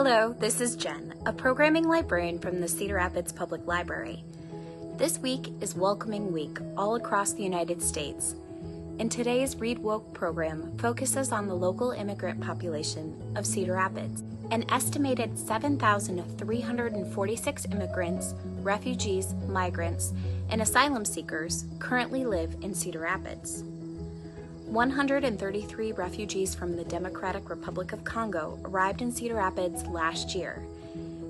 Hello, this is Jen, a programming librarian from the Cedar Rapids Public Library. This week is Welcoming Week all across the United States, and today's Read Woke program focuses on the local immigrant population of Cedar Rapids. An estimated 7,346 immigrants, refugees, migrants, and asylum seekers currently live in Cedar Rapids. 133 refugees from the Democratic Republic of Congo arrived in Cedar Rapids last year,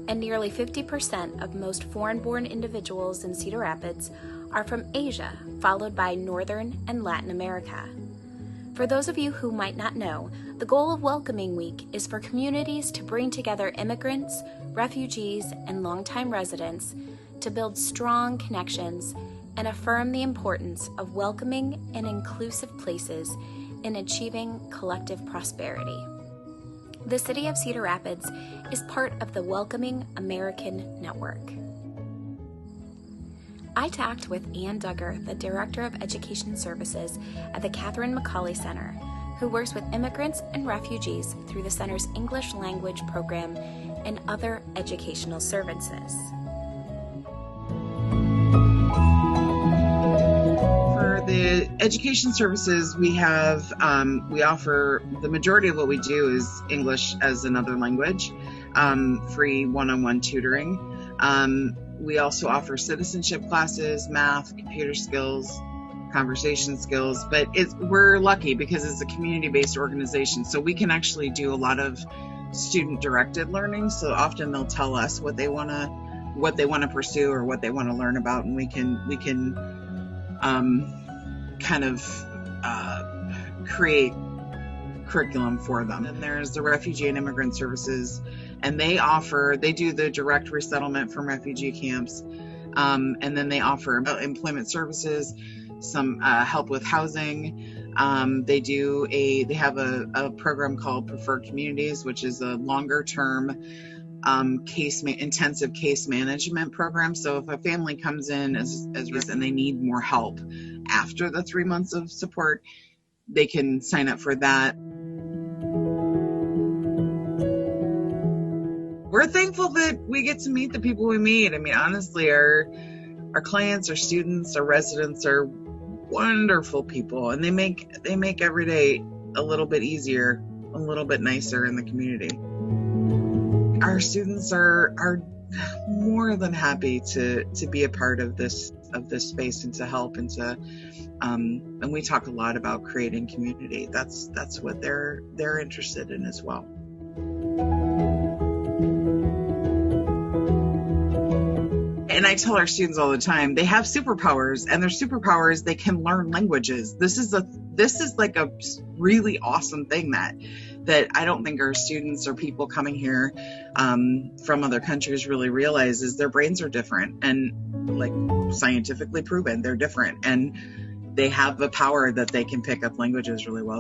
and nearly 50% of most foreign-born individuals in Cedar Rapids are from Asia, followed by Northern and Latin America. For those of you who might not know, the goal of Welcoming Week is for communities to bring together immigrants, refugees, and longtime residents to build strong connections and affirm the importance of welcoming and inclusive places in achieving collective prosperity. The City of Cedar Rapids is part of the Welcoming American Network. I talked with Ann Duggar, the Director of Education Services at the Catherine McCauley Center, who works with immigrants and refugees through the center's English language program and other educational services. The education services we have, we offer, the majority of what we do is English as another language, free one-on-one tutoring. We also offer citizenship classes, math, computer skills, conversation skills, but we're lucky because it's a community-based organization, so we can actually do a lot of student-directed learning. So often they'll tell us what they want to pursue or what they want to learn about, and we can kind of create curriculum for them. And there's the Refugee and Immigrant Services, and they do the direct resettlement from refugee camps, and then they offer employment services, some help with housing. They have a program called Preferred Communities, which is a longer term intensive case management program. So if a family comes in as and they need more help after the 3 months of support, they can sign up for that. We're thankful that we get to meet the people we meet. I mean, honestly, our clients, our students, our residents are wonderful people, and they make every day a little bit easier, a little bit nicer in the community. Our students are more than happy to be a part of this space and to help and we talk a lot about creating community. That's what they're interested in as well. And I tell our students all the time, they have superpowers, and their superpowers, they can learn languages. This is like a really awesome thing that I don't think our students or people coming here from other countries really realize is their brains are different, and like scientifically proven, they're different, and they have the power that they can pick up languages really well.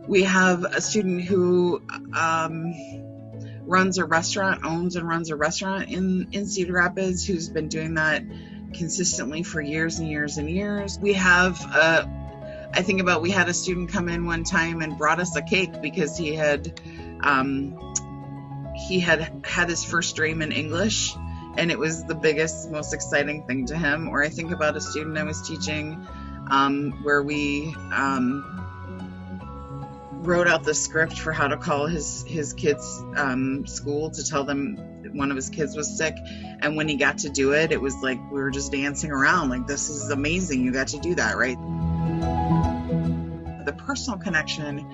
We have a student who owns and runs a restaurant in Cedar Rapids, who's been doing that consistently for years and years and years. We have we had a student come in one time and brought us a cake because he had his first dream in English, and it was the biggest, most exciting thing to him. Or I think about a student I was teaching where we wrote out the script for how to call his kids' school to tell them one of his kids was sick, and when he got to do it, it was like we were just dancing around like, this is amazing, you got to do that, right? The personal connection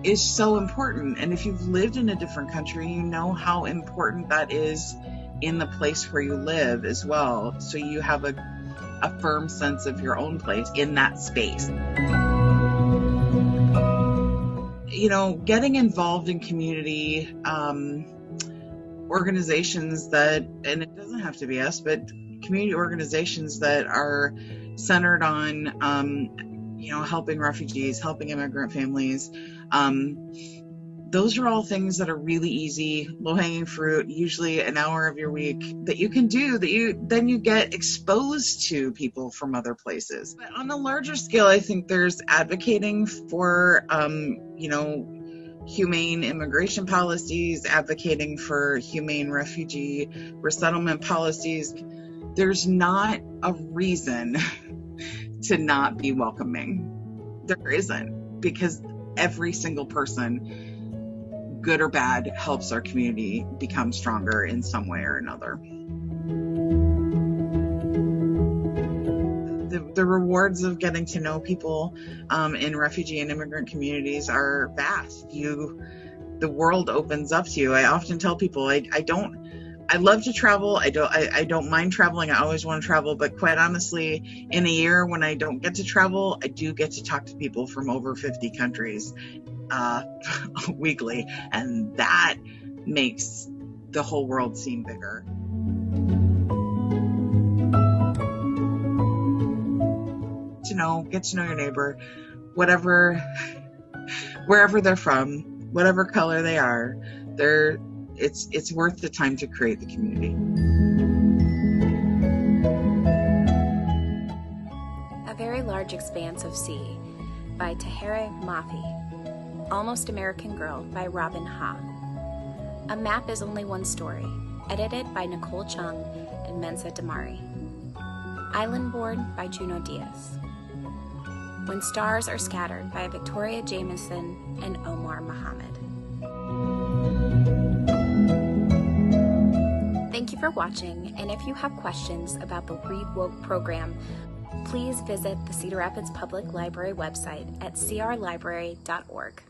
is so important, and if you've lived in a different country, you know how important that is in the place where you live as well, so you have a firm sense of your own place in that space. You know, getting involved in community organizations and it doesn't have to be us, but community organizations that are centered on, helping refugees, helping immigrant families. Those are all things that are really easy, low-hanging fruit, usually an hour of your week that you can do, that you get exposed to people from other places. But on a larger scale, I think there's advocating for, humane immigration policies, advocating for humane refugee resettlement policies. There's not a reason to not be welcoming. There isn't, because every single person, good or bad, helps our community become stronger in some way or another. The rewards of getting to know people in refugee and immigrant communities are vast. The world opens up to you. I often tell people I love to travel. I don't mind traveling. I always want to travel, but quite honestly, in a year when I don't get to travel, I do get to talk to people from over 50 countries weekly, and that makes the whole world seem bigger. Get to know your neighbor, wherever they're from, whatever color they are. It's worth the time to create the community. A Very Large Expanse of Sea by Tahereh Mafi. Almost American Girl by Robin Ha. A Map is Only One Story, edited by Nicole Chung and Mensa Damari. Islandborn by Juno Diaz. When Stars Are Scattered by Victoria Jamieson and Omar Muhammad. Thank you for watching, and if you have questions about the Read Woke program, please visit the Cedar Rapids Public Library website at crlibrary.org.